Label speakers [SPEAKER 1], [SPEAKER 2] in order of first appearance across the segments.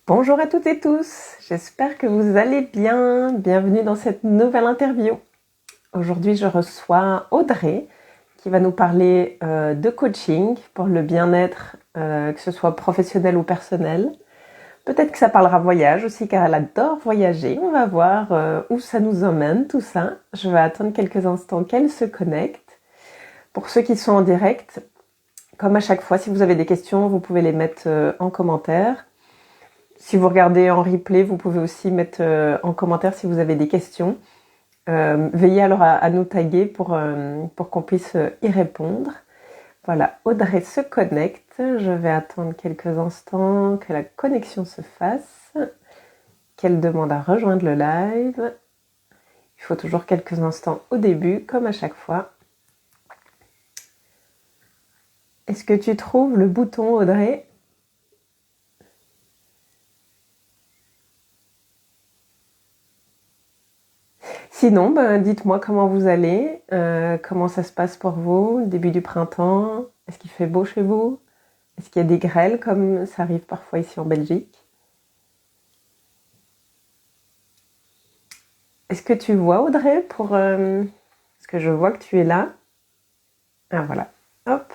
[SPEAKER 1] Bonjour à toutes et tous, j'espère que vous allez bien. Bienvenue dans cette nouvelle interview. Aujourd'hui, je reçois Audrey qui va nous parler de coaching pour le bien-être, que ce soit professionnel ou personnel. Peut-être que ça parlera voyage aussi car elle adore voyager. On va voir où ça nous emmène tout ça. Je vais attendre quelques instants qu'elle se connecte. Pour ceux qui sont en direct, comme à chaque fois, si vous avez des questions, vous pouvez les mettre en commentaire. Si vous regardez en replay, vous pouvez aussi mettre en commentaire si vous avez des questions. Veillez alors à nous taguer pour qu'on puisse y répondre. Voilà, Audrey se connecte. Je vais attendre quelques instants que la connexion se fasse, qu'elle demande à rejoindre le live. Il faut toujours quelques instants au début, comme à chaque fois. Est-ce que tu trouves le bouton, Audrey ? Sinon, dites-moi comment vous allez, comment ça se passe pour vous, le début du printemps. Est-ce qu'il fait beau chez vous? Est-ce qu'il y a des grêles comme ça arrive parfois ici en Belgique? Est-ce que tu vois Audrey parce que je vois que tu es là. Ah voilà, hop.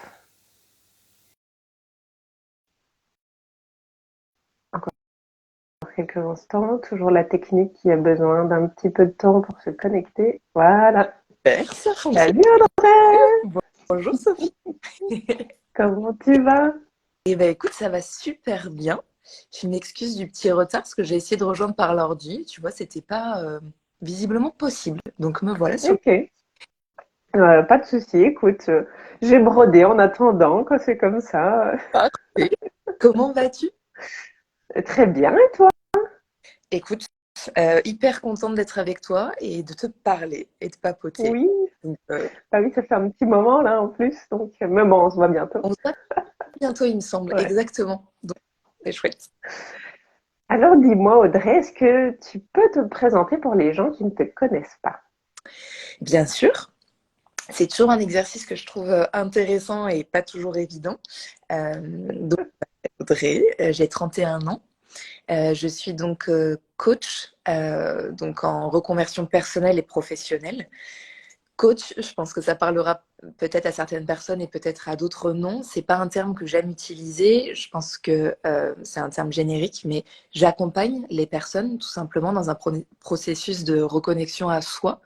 [SPEAKER 1] Encore quelques instants, toujours la technique qui a besoin d'un petit peu de temps pour se connecter. Voilà.
[SPEAKER 2] Super, ça fonctionne.
[SPEAKER 1] Salut Audrey!
[SPEAKER 2] Bonjour Sophie.
[SPEAKER 1] Comment tu vas?
[SPEAKER 2] Eh ben écoute, ça va super bien. Je m'excuse du petit retard parce que j'ai essayé de rejoindre par l'ordi. Tu vois, c'était pas visiblement possible. Donc me voilà sur
[SPEAKER 1] Ok. Pas de souci, écoute, j'ai brodé en attendant, quand c'est comme ça.
[SPEAKER 2] le parfait. Comment vas-tu?
[SPEAKER 1] Très bien, et toi?
[SPEAKER 2] Écoute, hyper contente d'être avec toi et de te parler et de papoter.
[SPEAKER 1] Oui,
[SPEAKER 2] Donc,
[SPEAKER 1] bah oui, ça fait un petit moment là en plus, donc mais bon, on se voit bientôt.
[SPEAKER 2] on se voit bientôt, il me semble.
[SPEAKER 1] Ouais.
[SPEAKER 2] Exactement. Donc c'est chouette.
[SPEAKER 1] Alors dis-moi Audrey, est-ce que tu peux te présenter pour les gens qui ne te connaissent pas?
[SPEAKER 2] Bien sûr. C'est toujours un exercice que je trouve intéressant et pas toujours évident. Donc, Audrey, j'ai 31 ans. Je suis donc coach donc en reconversion personnelle et professionnelle. Coach, je pense que ça parlera peut-être à certaines personnes et peut-être à d'autres non. C'est pas un terme que j'aime utiliser. Je pense que c'est un terme générique, mais j'accompagne les personnes tout simplement dans un processus de reconnexion à soi.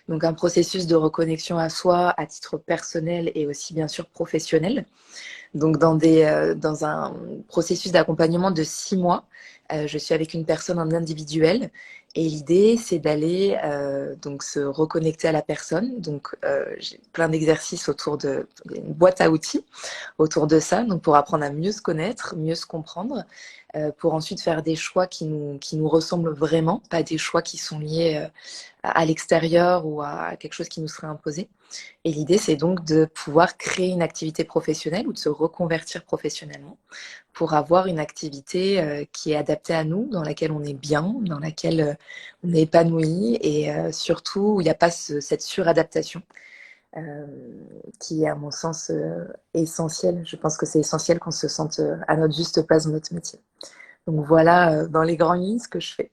[SPEAKER 2] Donc un processus de reconnexion à soi à titre personnel et aussi bien sûr professionnel. Donc dans un processus d'accompagnement de 6 mois, je suis avec une personne en individuel et l'idée c'est d'aller donc se reconnecter à la personne. Donc j'ai plein d'exercices autour de une boîte à outils autour de ça, donc pour apprendre à mieux se connaître, mieux se comprendre, pour ensuite faire des choix qui nous ressemblent vraiment, pas des choix qui sont liés à l'extérieur ou à quelque chose qui nous serait imposé. Et l'idée, c'est donc de pouvoir créer une activité professionnelle ou de se reconvertir professionnellement pour avoir une activité qui est adaptée à nous, dans laquelle on est bien, dans laquelle on est épanoui et surtout où il n'y a pas cette suradaptation euh, qui est à mon sens essentielle. Je pense que c'est essentiel qu'on se sente à notre juste place dans notre métier. Donc voilà dans les grandes lignes ce que je fais.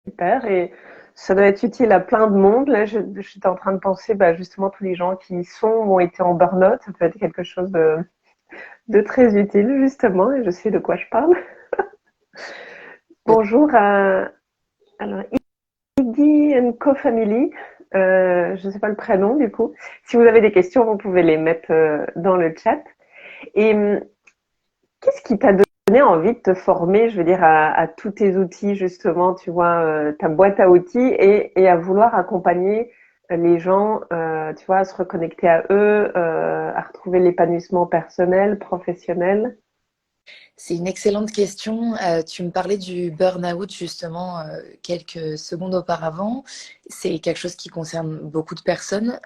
[SPEAKER 1] Super, et ça doit être utile à plein de monde. Là, j'étais en train de penser, justement, tous les gens qui y sont ou ont été en burn-out, ça peut être quelque chose de très utile, justement, et je sais de quoi je parle. Bonjour à alors, Iggy and Co-Family. Je ne sais pas le prénom du coup. Si vous avez des questions, vous pouvez les mettre dans le chat. Et qu'est-ce qui t'a donné envie de te former, je veux dire, à tous tes outils, justement, tu vois, ta boîte à outils et à vouloir accompagner les gens, tu vois, à se reconnecter à eux, à retrouver l'épanouissement personnel, professionnel?
[SPEAKER 2] C'est une excellente question. Tu me parlais du burn-out justement quelques secondes auparavant. C'est quelque chose qui concerne beaucoup de personnes.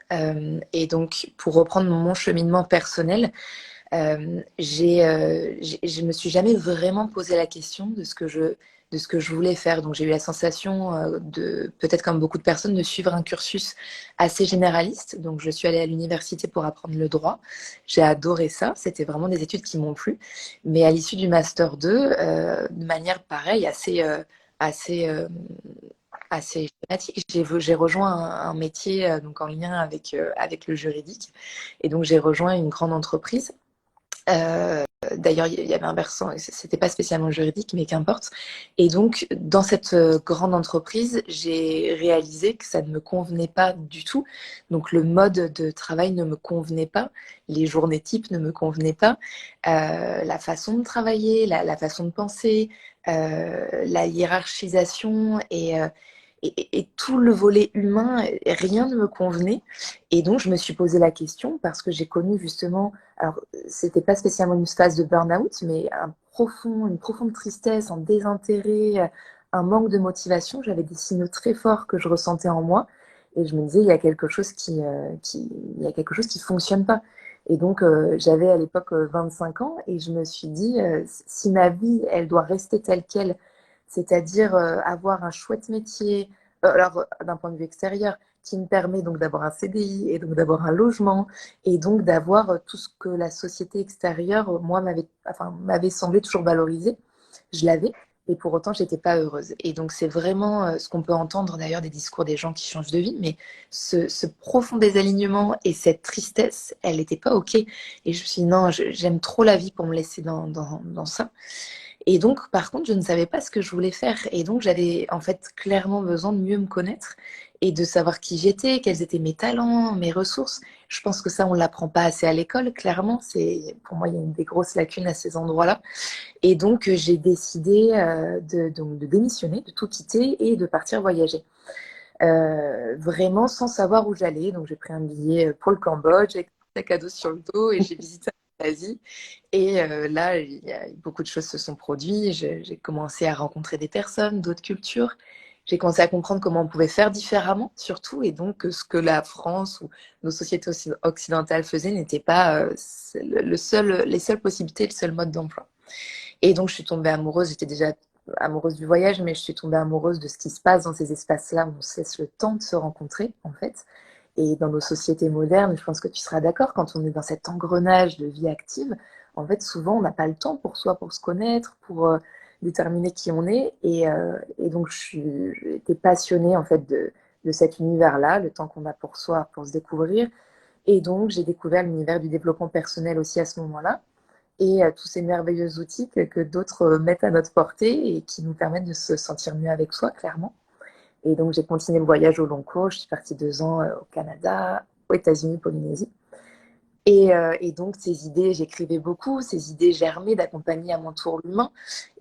[SPEAKER 2] Et donc, pour reprendre mon cheminement personnel, je me suis jamais vraiment posé la question de ce que de ce que je voulais faire. Donc j'ai eu la sensation de, peut-être comme beaucoup de personnes, de suivre un cursus assez généraliste. Donc je suis allée à l'université pour apprendre le droit. J'ai adoré ça. C'était vraiment des études qui m'ont plu. Mais à l'issue du Master 2, de manière pareille, assez, euh, assez schématique, j'ai rejoint un métier donc en lien avec le juridique. Et donc j'ai rejoint une grande entreprise. D'ailleurs, il y avait un versant, c'était pas spécialement juridique, mais qu'importe. Et donc, dans cette grande entreprise, j'ai réalisé que ça ne me convenait pas du tout. Donc, le mode de travail ne me convenait pas, les journées types ne me convenaient pas, la façon de travailler, la façon de penser, la hiérarchisation et tout le volet humain, rien ne me convenait. Et donc, je me suis posé la question parce que j'ai connu justement, alors, c'était pas spécialement une phase de burn-out, mais une profonde tristesse, un désintérêt, un manque de motivation. J'avais des signaux très forts que je ressentais en moi. Et je me disais, il y a quelque chose il y a quelque chose qui fonctionne pas. Et donc, j'avais à l'époque 25 ans et je me suis dit, si ma vie, elle doit rester telle qu'elle, c'est-à-dire avoir un chouette métier, alors d'un point de vue extérieur, qui me permet donc d'avoir un CDI et donc d'avoir un logement et donc d'avoir tout ce que la société extérieure, moi, m'avait semblé toujours valoriser. Je l'avais. Et pour autant, j'étais pas heureuse. Et donc, c'est vraiment ce qu'on peut entendre d'ailleurs des discours des gens qui changent de vie, mais ce profond désalignement et cette tristesse, elle n'était pas OK. Et je me suis dit, non, j'aime trop la vie pour me laisser dans ça. Et donc, par contre, je ne savais pas ce que je voulais faire. Et donc, j'avais en fait clairement besoin de mieux me connaître et de savoir qui j'étais, quels étaient mes talents, mes ressources. Je pense que ça, on ne l'apprend pas assez à l'école, clairement. Pour moi, il y a une des grosses lacunes à ces endroits-là. Et donc, j'ai décidé de démissionner, de tout quitter et de partir voyager. Vraiment sans savoir où j'allais. Donc, j'ai pris un billet pour le Cambodge avec un sac à dos sur le dos et j'ai visité l'Asie. Et là, beaucoup de choses se sont produites. J'ai commencé à rencontrer des personnes, d'autres cultures. J'ai commencé à comprendre comment on pouvait faire différemment, surtout, et donc ce que la France ou nos sociétés occidentales faisaient n'était pas les seules possibilités, le seul mode d'emploi. Et donc, je suis tombée amoureuse. J'étais déjà amoureuse du voyage, mais je suis tombée amoureuse de ce qui se passe dans ces espaces-là où on se laisse le temps de se rencontrer, en fait. Et dans nos sociétés modernes, je pense que tu seras d'accord, quand on est dans cet engrenage de vie active, en fait, souvent, on n'a pas le temps pour soi, pour se connaître, pour déterminer qui on est. Et donc, j'étais passionnée, en fait, de cet univers-là, le temps qu'on a pour soi, pour se découvrir. Et donc, j'ai découvert l'univers du développement personnel aussi à ce moment-là et tous ces merveilleux outils que d'autres mettent à notre portée et qui nous permettent de se sentir mieux avec soi, clairement. Et donc, j'ai continué le voyage au long cours. Je suis partie 2 ans au Canada, aux États-Unis, Polynésie. Et donc, ces idées, j'écrivais beaucoup, ces idées germaient d'accompagner à mon tour l'humain.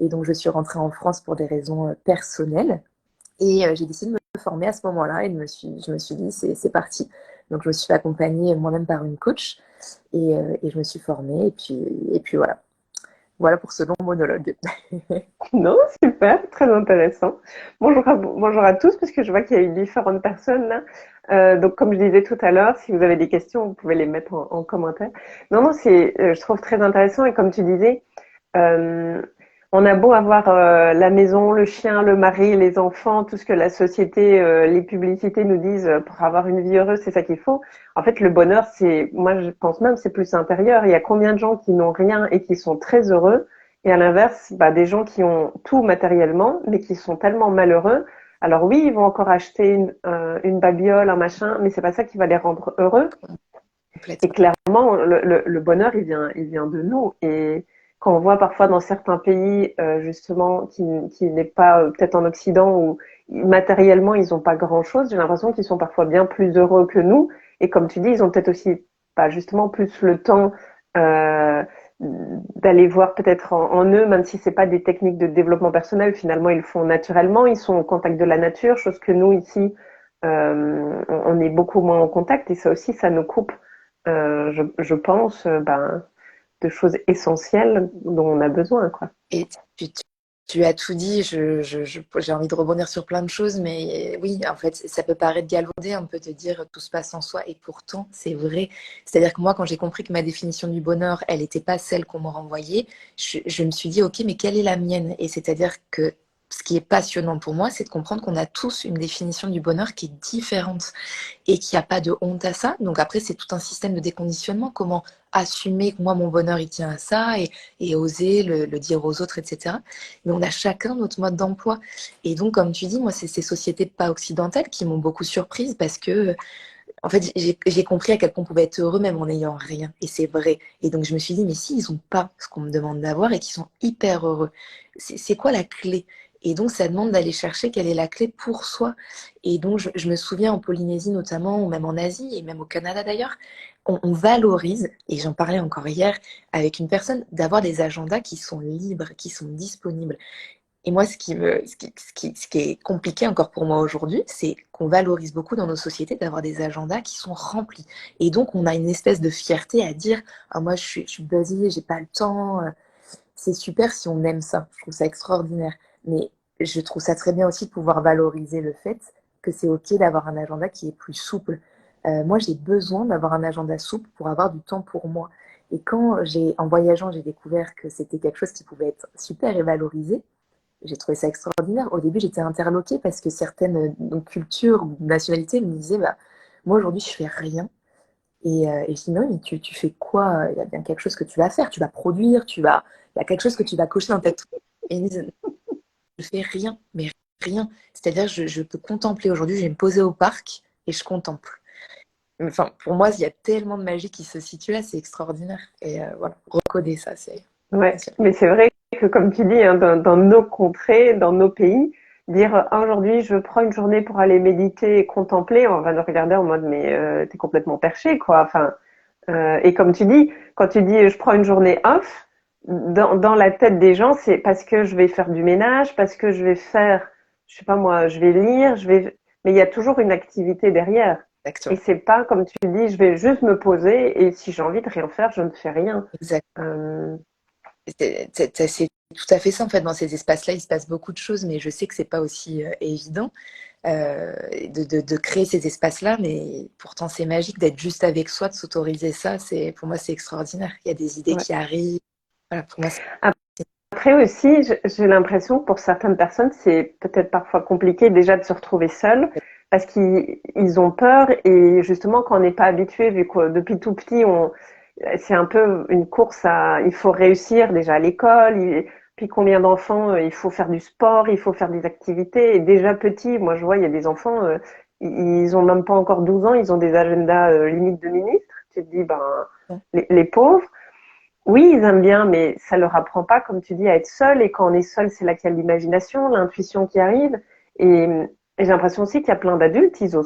[SPEAKER 2] Et donc, je suis rentrée en France pour des raisons personnelles. Et j'ai décidé de me former à ce moment-là et je me suis dit, c'est parti. Donc, je me suis fait accompagner moi-même par une coach et je me suis formée. Et puis voilà. Voilà pour ce long monologue.
[SPEAKER 1] Non, super, très intéressant. Bonjour à tous, parce que je vois qu'il y a eu différentes personnes là. Donc, comme je disais tout à l'heure, si vous avez des questions, vous pouvez les mettre en commentaire. Non, non, je trouve très intéressant et comme tu disais, euh, on a beau avoir la maison, le chien, le mari, les enfants, tout ce que la société, les publicités nous disent pour avoir une vie heureuse, c'est ça qu'il faut. En fait, le bonheur, moi, je pense même, c'est plus intérieur. Il y a combien de gens qui n'ont rien et qui sont très heureux, et à l'inverse, bah, des gens qui ont tout matériellement, mais qui sont tellement malheureux. Alors oui, ils vont encore acheter une babiole, un machin, mais c'est pas ça qui va les rendre heureux. Et
[SPEAKER 2] Complètement.
[SPEAKER 1] clairement, le bonheur, il vient de nous. Et quand on voit parfois dans certains pays, justement, qui n'est pas peut-être en Occident où matériellement ils n'ont pas grand-chose, j'ai l'impression qu'ils sont parfois bien plus heureux que nous. Et comme tu dis, ils ont peut-être aussi, pas justement, plus le temps euh, d'aller voir peut-être en eux, même si c'est pas des techniques de développement personnel. Finalement, ils le font naturellement. Ils sont au contact de la nature, chose que nous ici, on est beaucoup moins en contact. Et ça aussi, ça nous coupe je pense, de choses essentielles dont on a besoin, quoi.
[SPEAKER 2] Et tu as tout dit, j'ai envie de rebondir sur plein de choses, mais oui, en fait, ça peut paraître galvaudé, on peut te dire tout se passe en soi, et pourtant, c'est vrai. C'est-à-dire que moi, quand j'ai compris que ma définition du bonheur, elle n'était pas celle qu'on me renvoyait, je me suis dit, ok, mais quelle est la mienne? Et c'est-à-dire que ce qui est passionnant pour moi, c'est de comprendre qu'on a tous une définition du bonheur qui est différente et qu'il n'y a pas de honte à ça. Donc après, c'est tout un système de déconditionnement. Comment assumer que moi, mon bonheur, il tient à ça et oser le dire aux autres, etc. Mais on a chacun notre mode d'emploi. Et donc, comme tu dis, moi, c'est ces sociétés pas occidentales qui m'ont beaucoup surprise parce que en fait, j'ai compris à quel point on pouvait être heureux même en n'ayant rien. Et c'est vrai. Et donc, je me suis dit, mais si ils n'ont pas ce qu'on me demande d'avoir et qu'ils sont hyper heureux, c'est quoi la clé? Et donc, ça demande d'aller chercher quelle est la clé pour soi. Et donc, je me souviens en Polynésie notamment, ou même en Asie, et même au Canada d'ailleurs, on valorise, et j'en parlais encore hier avec une personne, d'avoir des agendas qui sont libres, qui sont disponibles. Et moi, ce qui est compliqué encore pour moi aujourd'hui, c'est qu'on valorise beaucoup dans nos sociétés d'avoir des agendas qui sont remplis. Et donc, on a une espèce de fierté à dire, ah, moi, je suis busy, j'ai pas le temps. C'est super si on aime ça. Je trouve ça extraordinaire. Mais je trouve ça très bien aussi de pouvoir valoriser le fait que c'est OK d'avoir un agenda qui est plus souple. Moi, j'ai besoin d'avoir un agenda souple pour avoir du temps pour moi. Et quand en voyageant, j'ai découvert que c'était quelque chose qui pouvait être super et valorisé, j'ai trouvé ça extraordinaire. Au début, j'étais interloquée parce que certaines donc, cultures ou nationalités me disaient bah, moi aujourd'hui, je fais rien. Et je dis non, mais tu fais quoi? Il y a bien quelque chose que tu vas faire. Tu vas produire, il y a quelque chose que tu vas cocher dans ta tête. Et ils me disent je fais rien, mais rien. C'est-à-dire, je peux contempler aujourd'hui, je vais me poser au parc et je contemple. Enfin, pour moi, il y a tellement de magie qui se situe là, c'est extraordinaire. Et voilà, recoder ça, c'est
[SPEAKER 1] Ouais,
[SPEAKER 2] essentiel.
[SPEAKER 1] mais c'est vrai que comme tu dis, hein, dans nos contrées, dans nos pays, dire ah, aujourd'hui je prends une journée pour aller méditer et contempler, on va nous regarder en mode mais t'es complètement perché quoi. Enfin, et comme tu dis, quand tu dis je prends une journée off, dans la tête des gens, c'est parce que je vais faire du ménage, parce que je vais faire, je sais pas moi, je vais lire, mais il y a toujours une activité derrière. Et
[SPEAKER 2] Exactement.
[SPEAKER 1] c'est pas comme tu dis, je vais juste me poser et si j'ai envie de rien faire, je ne fais rien.
[SPEAKER 2] Exact.
[SPEAKER 1] Euh,
[SPEAKER 2] C'est tout à fait ça, en fait. Dans ces espaces-là, il se passe beaucoup de choses, mais je sais que c'est pas aussi évident de créer ces espaces-là, mais pourtant c'est magique d'être juste avec soi, de s'autoriser ça. Pour moi, c'est extraordinaire. Il y a des idées
[SPEAKER 1] ouais.
[SPEAKER 2] qui arrivent. Voilà, pour moi,
[SPEAKER 1] Après aussi, j'ai l'impression que pour certaines personnes, c'est peut-être parfois compliqué déjà de se retrouver seul parce qu'ils ont peur et justement quand on n'est pas habitué, vu que depuis tout petit, c'est un peu une course il faut réussir déjà à l'école, puis combien d'enfants, il faut faire du sport, il faut faire des activités et déjà petit, moi je vois, il y a des enfants, ils ont même pas encore 12 ans, ils ont des agendas limite de ministres. Tu te dis, ben, les pauvres. Oui, ils aiment bien, mais ça leur apprend pas, comme tu dis, à être seul. Et quand on est seul, c'est là qu'il y a l'imagination, l'intuition qui arrive. Et, et j'ai l'impression aussi qu'il y a plein d'adultes, je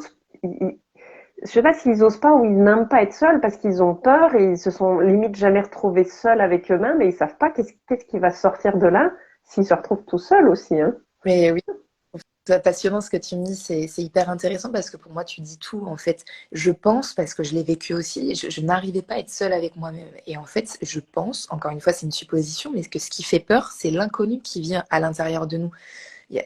[SPEAKER 1] sais pas s'ils osent pas ou ils n'aiment pas être seuls parce qu'ils ont peur et ils se sont limite jamais retrouvés seuls avec eux-mêmes et ils savent pas qu'est-ce qui va sortir de là s'ils se retrouvent tout seuls aussi, hein.
[SPEAKER 2] mais oui, c'est passionnant ce que tu me dis, c'est hyper intéressant parce que pour moi, tu dis tout. En fait, je pense, parce que je l'ai vécu aussi, je n'arrivais pas à être seule avec moi-même. Et en fait, je pense, encore une fois, c'est une supposition, mais que ce qui fait peur, c'est l'inconnu qui vient à l'intérieur de nous.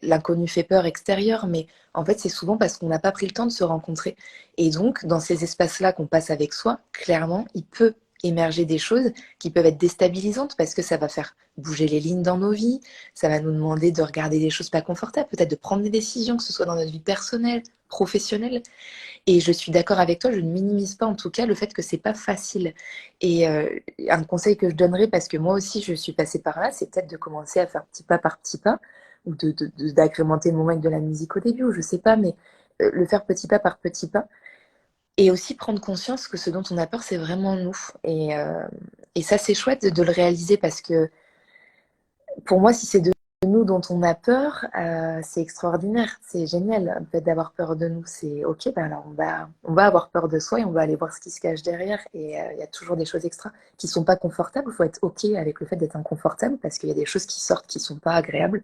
[SPEAKER 2] L'inconnu fait peur extérieur, mais en fait, c'est souvent parce qu'on n'a pas pris le temps de se rencontrer. Et donc, dans ces espaces-là qu'on passe avec soi, clairement, il peut émerger des choses qui peuvent être déstabilisantes parce que ça va faire bouger les lignes dans nos vies, ça va nous demander de regarder des choses pas confortables, peut-être de prendre des décisions, que ce soit dans notre vie personnelle, professionnelle. Et je suis d'accord avec toi, je ne minimise pas en tout cas le fait que c'est pas facile. Et un conseil que je donnerais, parce que moi aussi je suis passée par là, c'est peut-être de commencer à faire petit pas par petit pas, ou d'agrémenter le moment avec de la musique au début, ou je sais pas, mais le faire petit pas par petit pas. Et aussi prendre conscience que ce dont on a peur, c'est vraiment nous. Et ça, c'est chouette de le réaliser parce que pour moi, si c'est de nous dont on a peur, c'est extraordinaire, c'est génial en fait, d'avoir peur de nous. C'est ok, ben alors on va avoir peur de soi et on va aller voir ce qui se cache derrière. Et il y a toujours des choses extra qui sont pas confortables. Il faut être ok avec le fait d'être inconfortable parce qu'il y a des choses qui sortent qui sont pas agréables.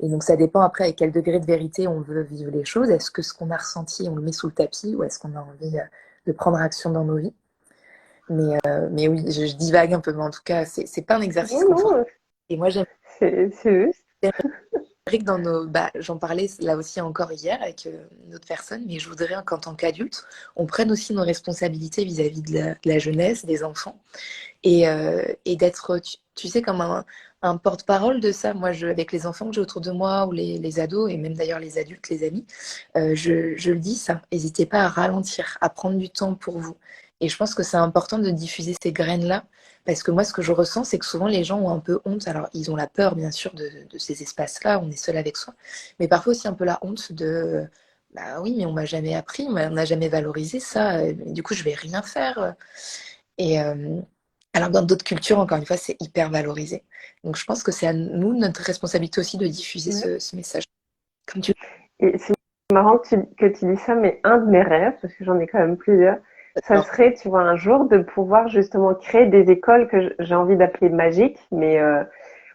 [SPEAKER 2] Et donc ça dépend après avec quel degré de vérité on veut vivre les choses. Est-ce que ce qu'on a ressenti, on le met sous le tapis ou est-ce qu'on a envie de prendre action dans nos vies? Mais oui, je divague un peu, mais en tout cas, c'est pas un exercice
[SPEAKER 1] Non,
[SPEAKER 2] confortable.
[SPEAKER 1] non,
[SPEAKER 2] Et moi, j'aime
[SPEAKER 1] c'est juste.
[SPEAKER 2] que dans nos, bah, j'en parlais là aussi encore hier avec une autre personne, mais je voudrais qu'en tant qu'adulte, on prenne aussi nos responsabilités vis-à-vis de la jeunesse, des enfants, et d'être, tu sais, comme un porte-parole de ça. Moi, avec les enfants que j'ai autour de moi, ou les ados, et même d'ailleurs les adultes, les amis, je le dis ça. N'hésitez pas à ralentir, à prendre du temps pour vous. Et je pense que c'est important de diffuser ces graines-là, parce que moi, ce que je ressens, c'est que souvent les gens ont un peu honte. Alors, ils ont la peur, bien sûr, de ces espaces-là, on est seul avec soi, mais parfois aussi un peu la honte de, bah oui, mais on m'a jamais appris, on n'a jamais valorisé ça, du coup, je vais rien faire. Et alors, dans d'autres cultures, encore une fois, c'est hyper valorisé. Donc, je pense que c'est à nous, notre responsabilité aussi, de diffuser
[SPEAKER 1] Ouais.
[SPEAKER 2] ce message. Comme tu
[SPEAKER 1] Et c'est marrant que tu dis ça, mais un de mes rêves, parce que j'en ai quand même plusieurs, ça
[SPEAKER 2] l'adores.
[SPEAKER 1] serait, tu vois, un jour de pouvoir justement créer des écoles que j'ai envie d'appeler magiques, mais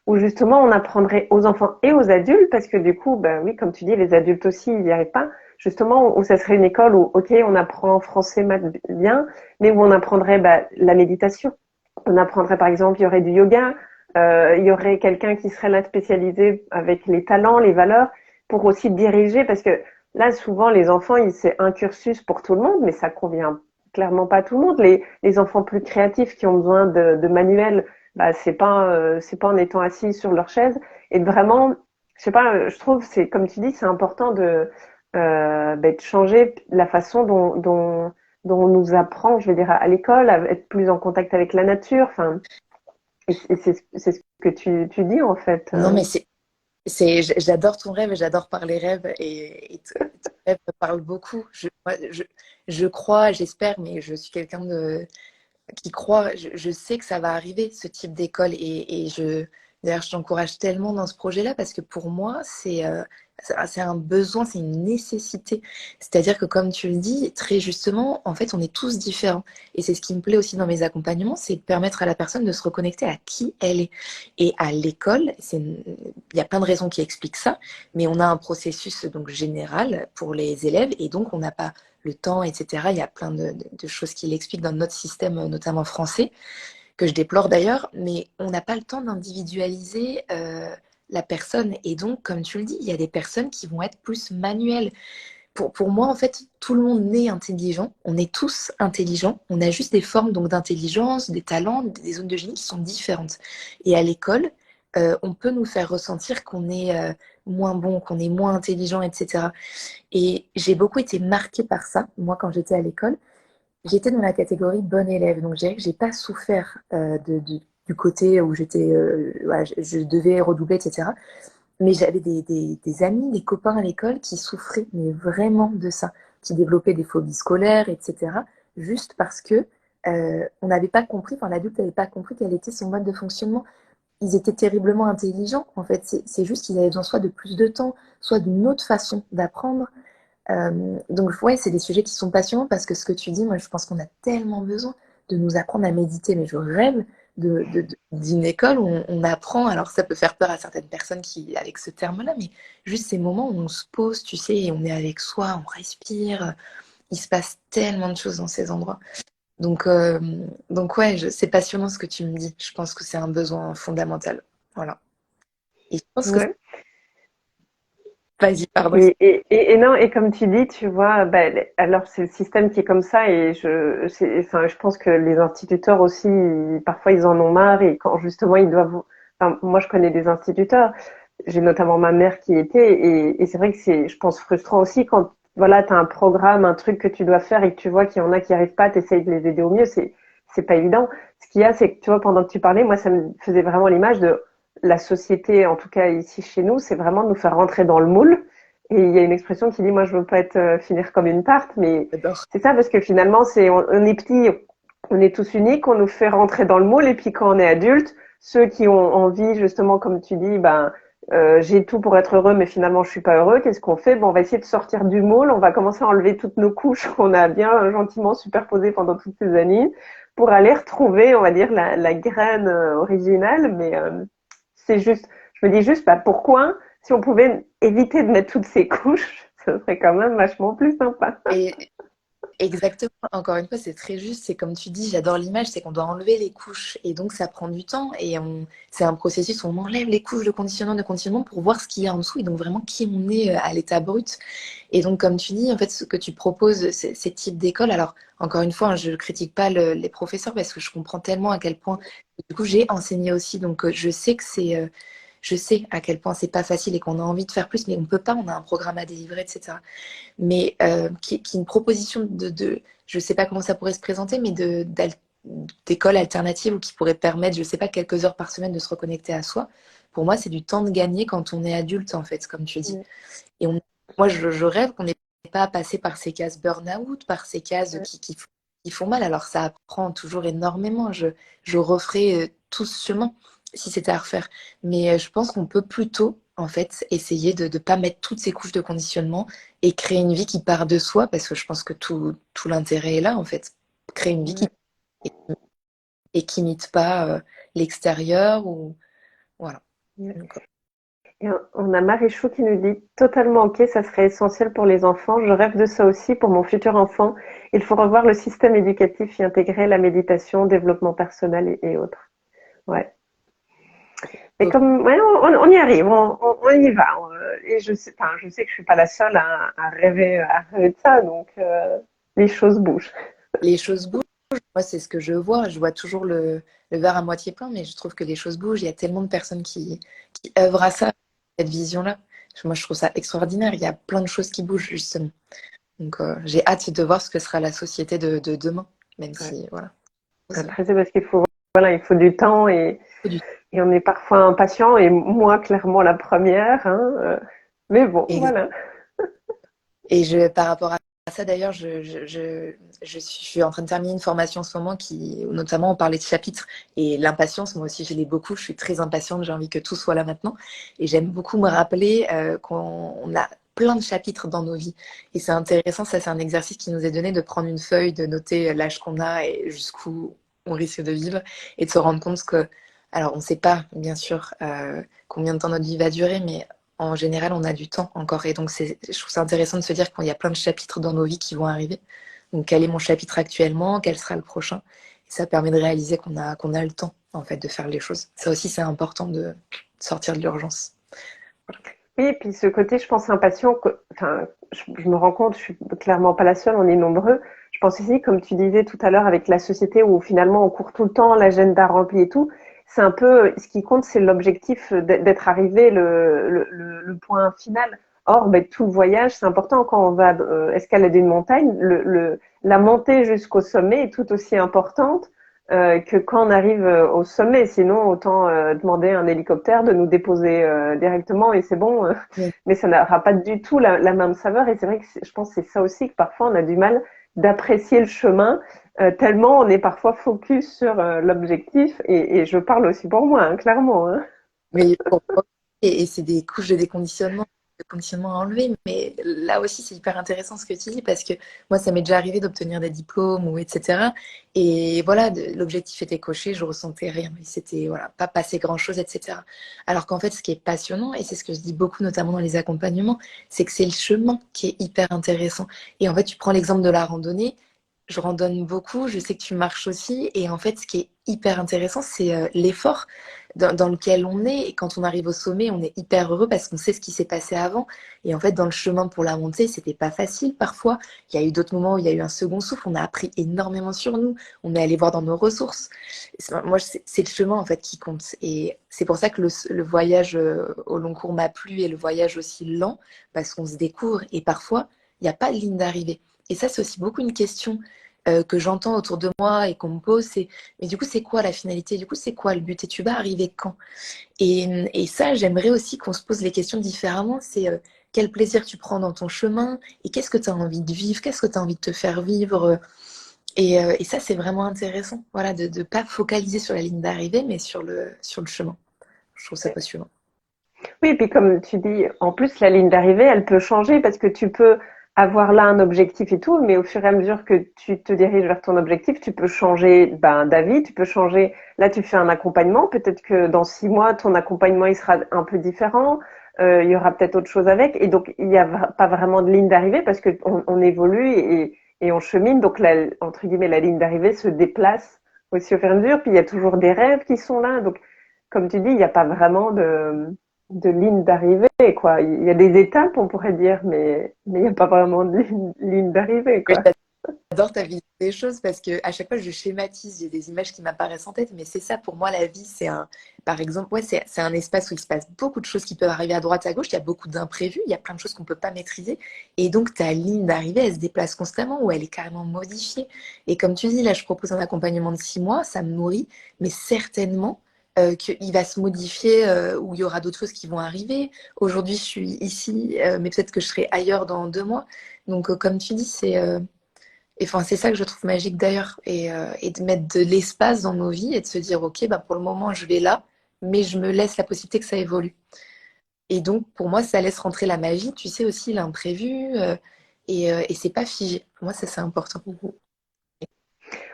[SPEAKER 1] où justement on apprendrait aux enfants et aux adultes, parce que du coup, bah oui, comme tu dis, les adultes aussi, ils n'y arrivent pas. Justement, où ça serait une école où, ok, on apprend français, maths bien, mais où on apprendrait bah, la méditation. On apprendrait par exemple, il y aurait du yoga, il y aurait quelqu'un qui serait là spécialisé avec les talents, les valeurs, pour aussi diriger, parce que là, souvent, les enfants, c'est un cursus pour tout le monde, mais ça convient clairement pas à tout le monde. Les enfants plus créatifs qui ont besoin de manuels, bah, c'est pas en étant assis sur leur chaise. Et de vraiment, je sais pas, je trouve, c'est comme tu dis, c'est important bah, de changer la façon dont on nous apprend, je veux dire, à l'école, à être plus en contact avec la nature. Enfin, et c'est ce que tu dis en fait.
[SPEAKER 2] Non, mais j'adore ton rêve et j'adore parler rêve et ton rêve me parle beaucoup. Je crois, j'espère, mais je suis quelqu'un qui croit. Je sais que ça va arriver, ce type d'école d'ailleurs, je t'encourage tellement dans ce projet-là parce que pour moi, c'est un besoin, c'est une nécessité. C'est-à-dire que comme tu le dis très justement, en fait, on est tous différents. Et c'est ce qui me plaît aussi dans mes accompagnements, c'est de permettre à la personne de se reconnecter à qui elle est. Et à l'école, il y a plein de raisons qui expliquent ça, mais on a un processus donc général pour les élèves et donc on n'a pas le temps, etc. Il y a plein de choses qui l'expliquent dans notre système, notamment français, que je déplore d'ailleurs, mais on n'a pas le temps d'individualiser la personne. Et donc, comme tu le dis, il y a des personnes qui vont être plus manuelles. Pour moi, en fait, tout le monde naît intelligent. On est tous intelligents. On a juste des formes donc d'intelligence, des talents, des zones de génie qui sont différentes. Et à l'école, on peut nous faire ressentir qu'on est moins bon, qu'on est moins intelligent, etc. Et j'ai beaucoup été marquée par ça, moi, quand j'étais à l'école. J'étais dans la catégorie bonne élève, donc je dirais que j'ai pas souffert du côté où voilà, je devais redoubler, etc. Mais j'avais des amis, des copains à l'école qui souffraient, mais vraiment de ça, qui développaient des phobies scolaires, etc. Juste parce que on n'avait pas compris, enfin l'adulte n'avait pas compris quel était son mode de fonctionnement. Ils étaient terriblement intelligents, en fait. C'est juste qu'ils avaient besoin soit de plus de temps, soit d'une autre façon d'apprendre. Donc ouais, c'est des sujets qui sont passionnants parce que ce que tu dis, moi je pense qu'on a tellement besoin de nous apprendre à méditer, mais je rêve d'une école où on apprend, alors ça peut faire peur à certaines personnes qui, avec ce terme-là, mais juste ces moments où on se pose, tu sais, et on est avec soi, on respire, il se passe tellement de choses dans ces endroits. Donc, euh, donc ouais, c'est passionnant ce que tu me dis, je pense que c'est un besoin fondamental. Voilà. Et je pense que...
[SPEAKER 1] Ouais.
[SPEAKER 2] Vas-y, pardon.
[SPEAKER 1] Et non, et comme tu dis, tu vois, bah, alors c'est le système qui est comme ça et enfin, je pense que les instituteurs aussi, parfois ils en ont marre et quand justement ils doivent, enfin, moi je connais des instituteurs, j'ai notamment ma mère qui était et c'est vrai que c'est, je pense, frustrant aussi quand, voilà, t'as un programme, un truc que tu dois faire et que tu vois qu'il y en a qui arrivent pas, t'essayes de les aider au mieux, c'est pas évident. Ce qu'il y a, c'est que tu vois, pendant que tu parlais, moi ça me faisait vraiment l'image de la société, en tout cas ici chez nous, c'est vraiment de nous faire rentrer dans le moule. Et il y a une expression qui dit, moi, je veux pas être finir comme une tarte, mais
[SPEAKER 2] J'adore.
[SPEAKER 1] c'est ça parce que finalement, on est petit, on est tous uniques, on nous fait rentrer dans le moule, et puis quand on est adulte, ceux qui ont envie, justement, comme tu dis, ben, j'ai tout pour être heureux, mais finalement, je suis pas heureux. Qu'est-ce qu'on fait? Bon, on va essayer de sortir du moule. On va commencer à enlever toutes nos couches qu'on a bien gentiment superposées pendant toutes ces années pour aller retrouver, on va dire, la graine originale. Mais c'est juste, je me dis juste, bah, pourquoi, si on pouvait éviter de mettre toutes ces couches, ce serait quand même vachement plus sympa.
[SPEAKER 2] Et Exactement, encore une fois, c'est très juste. C'est comme tu dis, j'adore l'image, c'est qu'on doit enlever les couches. Et donc, ça prend du temps. C'est un processus où on enlève les couches de conditionnement pour voir ce qu'il y a en dessous. Et donc, vraiment, qui on est à l'état brut. Et donc, comme tu dis, en fait, ce que tu proposes, ces types d'écoles. Alors, encore une fois, hein, je ne critique pas les professeurs parce que je comprends tellement à quel point. Du coup, j'ai enseigné aussi. Donc, je sais que je sais à quel point c'est pas facile et qu'on a envie de faire plus, mais on peut pas. On a un programme à délivrer, etc. Mais qui est une proposition je ne sais pas comment ça pourrait se présenter, mais d'écoles alternatives ou qui pourrait permettre, je ne sais pas, quelques heures par semaine de se reconnecter à soi. Pour moi, c'est du temps de gagner quand on est adulte, en fait, comme tu dis.
[SPEAKER 1] Ouais,
[SPEAKER 2] Et moi, je rêve qu'on n'ait pas à passer par ces cases burn-out, par ces cases
[SPEAKER 1] ouais,
[SPEAKER 2] qui font mal. Alors, ça apprend toujours énormément. Je referai tout ce chemin si c'était à refaire. Mais je pense qu'on peut plutôt, en fait, essayer de ne pas mettre toutes ces couches de conditionnement et créer une vie qui part de soi, parce que je pense que tout l'intérêt est là, en fait. Créer une vie
[SPEAKER 1] ouais,
[SPEAKER 2] et qui imite pas l'extérieur ou voilà.
[SPEAKER 1] ouais.
[SPEAKER 2] Donc,
[SPEAKER 1] Et on a Marichou qui nous dit totalement ok, ça serait essentiel pour les enfants. Je rêve de ça aussi pour mon futur enfant. Il faut revoir le système éducatif y intégrer la méditation, développement personnel et autres. Ouais. Mais comme ouais, on y arrive, on y va. Et je sais que je suis pas la seule à rêver de ça, donc les choses bougent.
[SPEAKER 2] les choses bougent. Moi, c'est ce que je vois. Je vois toujours le verre à moitié plein, mais je trouve que les choses bougent. Il y a tellement de personnes qui œuvrent à ça, cette vision-là. Moi, je trouve ça extraordinaire. Il y a plein de choses qui bougent, justement. Donc, j'ai hâte de voir ce que sera la société de demain, même
[SPEAKER 1] Ouais.
[SPEAKER 2] si, voilà.
[SPEAKER 1] Après, c'est parce qu'il faut, voilà, il faut du temps et on est parfois impatient et moi, clairement, la première. Mais bon, voilà.
[SPEAKER 2] Et par rapport à ça, d'ailleurs, je suis en train de terminer une formation en ce moment où notamment on parlait de chapitres et l'impatience. Moi aussi, je l'ai beaucoup. Je suis très impatiente. J'ai envie que tout soit là maintenant. Et j'aime beaucoup me rappeler qu'on a plein de chapitres dans nos vies. Et c'est intéressant. Ça, c'est un exercice qui nous est donné de prendre une feuille, de noter l'âge qu'on a et jusqu'où on risque de vivre et de se rendre compte que, alors, on ne sait pas, bien sûr, combien de temps notre vie va durer, mais en général, on a du temps encore. Et donc, je trouve ça intéressant de se dire qu'il y a plein de chapitres dans nos vies qui vont arriver. Donc, quel est mon chapitre actuellement? Quel sera le prochain? Et ça permet de réaliser qu'on a le temps, en fait, de faire les choses. Ça aussi, c'est important de sortir de l'urgence.
[SPEAKER 1] Oui, et puis ce côté, je pense, impatient, enfin, je me rends compte, je suis clairement pas la seule, on est nombreux. Je pense ici, comme tu disais tout à l'heure, avec la société où finalement on court tout le temps, l'agenda rempli et tout, c'est un peu, ce qui compte, c'est l'objectif d'être arrivé, le point final. Or, ben, tout le voyage, c'est important quand on va escalader une montagne, la montée jusqu'au sommet est tout aussi importante que quand on arrive au sommet. Sinon, autant demander à un hélicoptère de nous déposer directement et c'est bon.
[SPEAKER 2] Oui.
[SPEAKER 1] Mais ça n'aura pas du tout la même saveur. Et c'est vrai que je pense que c'est ça aussi que parfois on a du mal d'apprécier le chemin tellement on est parfois focus sur l'objectif. Et je parle aussi pour moi, hein, clairement. Hein.
[SPEAKER 2] Mais et c'est des couches de conditionnement à enlever. Mais là aussi, c'est hyper intéressant ce que tu dis parce que moi, ça m'est déjà arrivé d'obtenir des diplômes ou etc. Et voilà, l'objectif était coché, je ressentais rien. Et c'était voilà, pas passé grand-chose, etc. Alors qu'en fait, ce qui est passionnant, et c'est ce que je dis beaucoup, notamment dans les accompagnements, c'est que c'est le chemin qui est hyper intéressant. Et en fait, tu prends l'exemple de la randonnée. Je randonne beaucoup, je sais que tu marches aussi. Et en fait, ce qui est hyper intéressant, c'est l'effort dans lequel on est. Et quand on arrive au sommet, on est hyper heureux parce qu'on sait ce qui s'est passé avant. Et en fait, dans le chemin pour la montée, c'était pas facile parfois. Il y a eu d'autres moments où il y a eu un second souffle. On a appris énormément sur nous. On est allé voir dans nos ressources. Moi, c'est le chemin en fait qui compte. Et c'est pour ça que le voyage au long cours m'a plu et le voyage aussi lent parce qu'on se découvre. Et parfois, il n'y a pas de ligne d'arrivée. Et ça, c'est aussi beaucoup une question que j'entends autour de moi et qu'on me pose, c'est mais du coup, c'est quoi la finalité? Du coup, c'est quoi le but? Et tu vas arriver quand? Et ça, j'aimerais aussi qu'on se pose les questions différemment. C'est quel plaisir tu prends dans ton chemin et qu'est-ce que tu as envie de vivre? Qu'est-ce que tu as envie de te faire vivre? Et ça, c'est vraiment intéressant. Voilà, de ne pas focaliser sur la ligne d'arrivée, mais sur le chemin. Je trouve ça passionnant.
[SPEAKER 1] Oui, et puis comme tu dis, en plus, la ligne d'arrivée, elle peut changer parce que tu peux avoir là un objectif et tout, mais au fur et à mesure que tu te diriges vers ton objectif, tu peux changer d'avis, tu peux changer. Là, tu fais un accompagnement, peut-être que dans 6 mois, ton accompagnement il sera un peu différent. Il y aura peut-être autre chose avec, et donc il n'y a pas vraiment de ligne d'arrivée parce que on évolue et on chemine. Donc, entre guillemets, la ligne d'arrivée se déplace aussi au fur et à mesure. Puis, il y a toujours des rêves qui sont là. Donc, comme tu dis, il n'y a pas vraiment de ligne d'arrivée, quoi. Il y a des étapes, on pourrait dire, mais il n'y a pas vraiment de ligne d'arrivée, quoi.
[SPEAKER 2] J'adore ta vision des choses parce que à chaque fois je schématise, j'ai des images qui m'apparaissent en tête, mais c'est ça pour moi la vie, par exemple, ouais, c'est un espace où il se passe beaucoup de choses qui peuvent arriver à droite, à gauche, il y a beaucoup d'imprévus, il y a plein de choses qu'on peut pas maîtriser, et donc ta ligne d'arrivée, elle se déplace constamment ou elle est carrément modifiée. Et comme tu dis, là, je propose un accompagnement de 6 mois, ça me nourrit, mais certainement qu'il va se modifier, ou il y aura d'autres choses qui vont arriver. Aujourd'hui, je suis ici, mais peut-être que je serai ailleurs dans 2 mois. Donc, comme tu dis, et enfin, c'est ça que je trouve magique d'ailleurs, et de mettre de l'espace dans nos vies et de se dire, ok, bah, pour le moment, je vais là, mais je me laisse la possibilité que ça évolue. Et donc, pour moi, ça laisse rentrer la magie, tu sais, aussi l'imprévu, et c'est pas figé. Pour moi, ça, c'est important.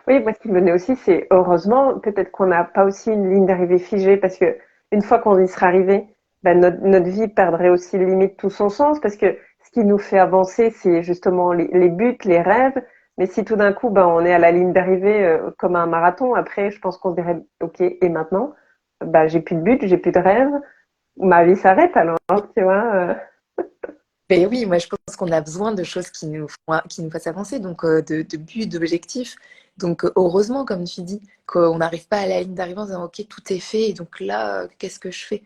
[SPEAKER 1] Oui, moi, ce qui me venait aussi, c'est heureusement, peut-être qu'on n'a pas aussi une ligne d'arrivée figée parce que une fois qu'on y sera arrivé, ben, notre vie perdrait aussi limite tout son sens parce que ce qui nous fait avancer, c'est justement les buts, les rêves. Mais si tout d'un coup, ben, on est à la ligne d'arrivée comme un marathon, après, je pense qu'on se dirait, OK, et maintenant, ben, j'ai plus de but, j'ai plus de rêve, ma vie s'arrête alors, tu vois.
[SPEAKER 2] Mais oui, moi, je pense qu'on a besoin de choses qui nous fassent avancer, donc de buts, d'objectifs. Donc, heureusement, comme tu dis, qu'on n'arrive pas à la ligne d'arrivée en disant, ok, tout est fait, et donc là, qu'est-ce que je fais?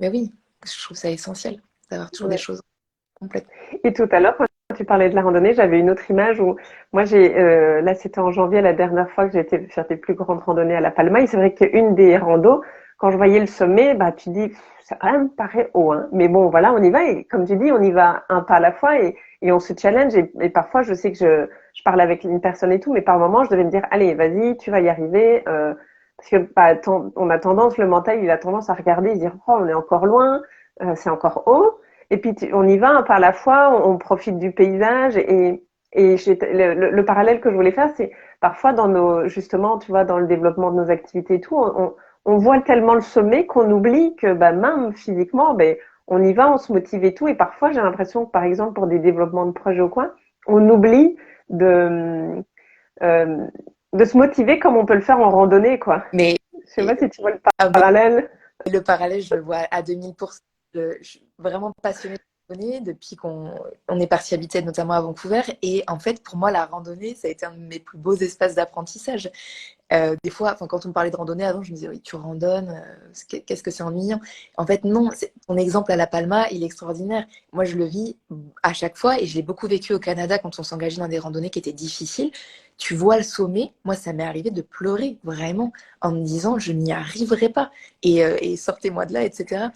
[SPEAKER 2] Mais oui, je trouve ça essentiel d'avoir toujours des
[SPEAKER 1] Ouais.
[SPEAKER 2] choses complètes.
[SPEAKER 1] Et tout à l'heure, quand tu parlais de la randonnée, j'avais une autre image où moi là c'était en janvier la dernière fois que j'ai été faire des plus grandes randonnées à La Palma. Et c'est vrai qu'une des randos, quand je voyais le sommet, bah tu dis ça quand même paraît haut, hein. Mais bon voilà, on y va et comme tu dis, on y va un pas à la fois et on se challenge et parfois je sais que je parle avec une personne et tout, mais par moment je devais me dire allez vas-y, tu vas y arriver. Parce que bah, on a tendance, le mental il a tendance à regarder et se dire oh on est encore loin, c'est encore haut. Et puis on y va un pas à la fois, on profite du paysage et le parallèle que je voulais faire, c'est parfois dans justement, tu vois, dans le développement de nos activités et tout, on voit tellement le sommet qu'on oublie que bah, même physiquement, ben, on y va, on se motive et tout. Et parfois, j'ai l'impression que par exemple pour des développements de projets au coin, on oublie de, euh, de se motiver comme on peut le faire en randonnée, quoi.
[SPEAKER 2] Mais
[SPEAKER 1] Je sais pas si tu vois le
[SPEAKER 2] ah, mais
[SPEAKER 1] parallèle.
[SPEAKER 2] le parallèle, je le vois à 2000%. Je suis vraiment passionnée de randonnée depuis qu'on est parti habiter notamment à Vancouver. Et en fait, pour moi, la randonnée, ça a été un de mes plus beaux espaces d'apprentissage. Des fois, enfin, quand on me parlait de randonnée avant, je me disais, oui, tu randonnes, qu'est-ce que c'est ennuyant. En fait, non, ton exemple à La Palma, il est extraordinaire. Moi, je le vis à chaque fois et je l'ai beaucoup vécu au Canada quand on s'engageait dans des randonnées qui étaient difficiles. Tu vois le sommet, moi, ça m'est arrivé de pleurer vraiment en me disant, je n'y arriverai pas et sortez-moi de là, etc.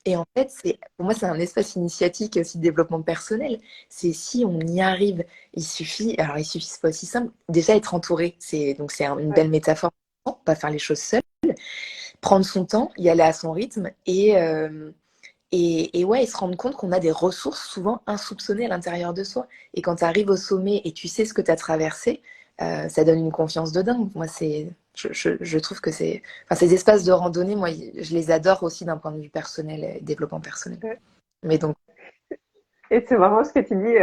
[SPEAKER 2] Et en fait, pour moi, c'est un espace initiatique aussi de développement personnel. C'est si on y arrive, il suffit, c'est pas aussi simple, déjà être entouré. Donc c'est une
[SPEAKER 1] Ouais.
[SPEAKER 2] belle métaphore, pas faire les choses seul, prendre son temps, y aller à son rythme et ouais, et se rendre compte qu'on a des ressources souvent insoupçonnées à l'intérieur de soi. Et quand tu arrives au sommet et tu sais ce que tu as traversé, ça donne une confiance de dingue. Moi, je trouve que enfin, ces espaces de randonnée, moi, je les adore aussi d'un point de vue personnel et développement personnel. Mais donc,
[SPEAKER 1] Et c'est marrant ce que tu dis.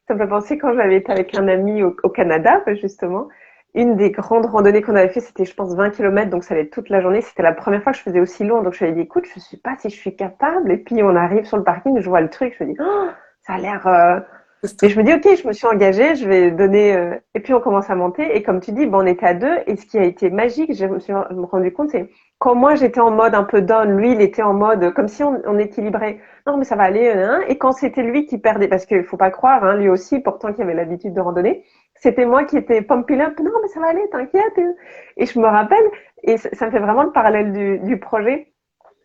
[SPEAKER 1] Ça me fait penser quand j'avais été avec un ami au Canada, justement. Une des grandes randonnées qu'on avait fait, c'était, je pense, 20 kilomètres, donc ça allait être toute la journée. C'était la première fois que je faisais aussi long, donc je lui ai dit, écoute, je sais pas si je suis capable. Et puis on arrive sur le parking, je vois le truc, je me dis, oh, ça a l'air. Mais je me dis, ok, je me suis engagée, je vais donner. Et puis on commence à monter. Et comme tu dis, bon, on était à deux. Et ce qui a été magique, je me suis rendu compte, c'est quand moi j'étais en mode un peu down, lui il était en mode comme si on équilibrait. Non, mais ça va aller. Hein. Et quand c'était lui qui perdait, parce qu'il faut pas croire, hein, lui aussi, pourtant qui avait l'habitude de randonner, c'était moi qui étais pumping up. Non, mais ça va aller, t'inquiète. Et je me rappelle, et ça me fait vraiment le parallèle du projet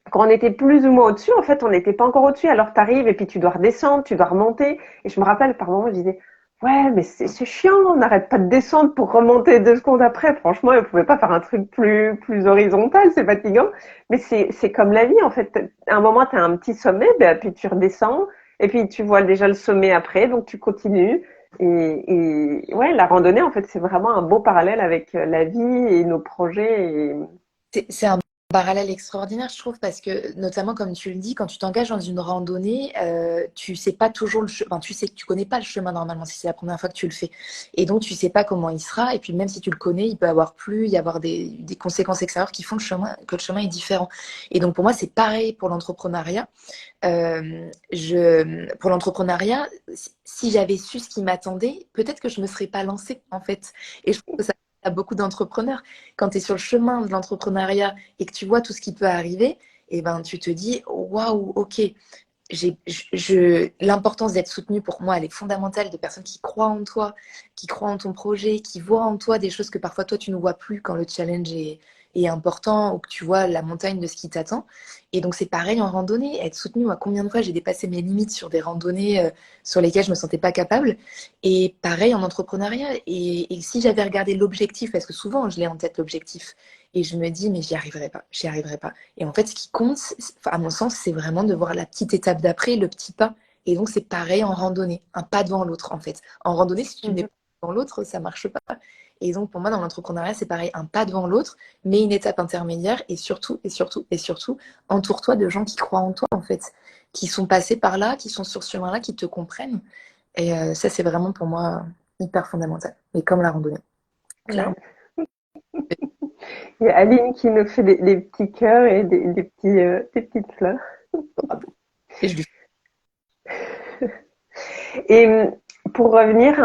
[SPEAKER 1] quand on était plus ou moins au-dessus, en fait, on n'était pas encore au-dessus. Alors, t'arrives et puis tu dois redescendre, tu dois remonter. Et je me rappelle, par moments, je disais, ouais, mais c'est chiant, on n'arrête pas de descendre pour remonter 2 secondes après. Franchement, on pouvait pas faire un truc plus horizontal, c'est fatigant. Mais c'est comme la vie, en fait. À un moment, tu as un petit sommet, ben, puis tu redescends, et puis tu vois déjà le sommet après, donc tu continues. Et ouais, la randonnée, en fait, c'est vraiment un beau parallèle avec la vie et nos projets.
[SPEAKER 2] c'est un parallèle extraordinaire, je trouve, parce que notamment comme tu le dis, quand tu t'engages dans une randonnée, tu sais pas toujours le chemin, tu sais que tu connais pas le chemin normalement si c'est la première fois que tu le fais, et donc tu sais pas comment il sera. Et puis même si tu le connais, il peut avoir plu, y avoir des conséquences extérieures qui font que le chemin est différent. Et donc pour moi, c'est pareil pour l'entrepreneuriat. Pour l'entrepreneuriat, si j'avais su ce qui m'attendait, peut-être que je me serais pas lancée en fait. Et je trouve que ça a beaucoup d'entrepreneurs. Quand tu es sur le chemin de l'entrepreneuriat et que tu vois tout ce qui peut arriver, et ben tu te dis waouh, ok. L'importance d'être soutenu pour moi, elle est fondamentale, de personnes qui croient en toi, qui croient en ton projet, qui voient en toi des choses que parfois toi tu ne vois plus quand le challenge est important ou que tu vois la montagne de ce qui t'attend. Et donc c'est pareil en randonnée, être soutenu. Moi, combien de fois j'ai dépassé mes limites sur des randonnées sur lesquelles je me sentais pas capable. Et pareil en entrepreneuriat. Et si j'avais regardé l'objectif, parce que souvent je l'ai en tête l'objectif, et je me dis mais j'y arriverai pas, j'y arriverai pas. Et en fait, ce qui compte, à mon sens, c'est vraiment de voir la petite étape d'après, le petit pas. Et donc c'est pareil en randonnée, un pas devant l'autre en fait. En randonnée, si tu n'es
[SPEAKER 1] Mhm.
[SPEAKER 2] pas devant l'autre, ça marche pas. Et donc pour moi, dans l'entrepreneuriat, c'est pareil, un pas devant l'autre, mais une étape intermédiaire. Et surtout, et surtout, et surtout, entoure-toi de gens qui croient en toi, en fait, qui sont passés par là, qui sont sur ce chemin-là, qui te comprennent. Et ça, c'est vraiment pour moi hyper fondamental. Et comme la randonnée, clairement.
[SPEAKER 1] Ouais. Il y a Aline qui nous fait des petits cœurs et des petites fleurs.
[SPEAKER 2] Et je lui
[SPEAKER 1] Et pour revenir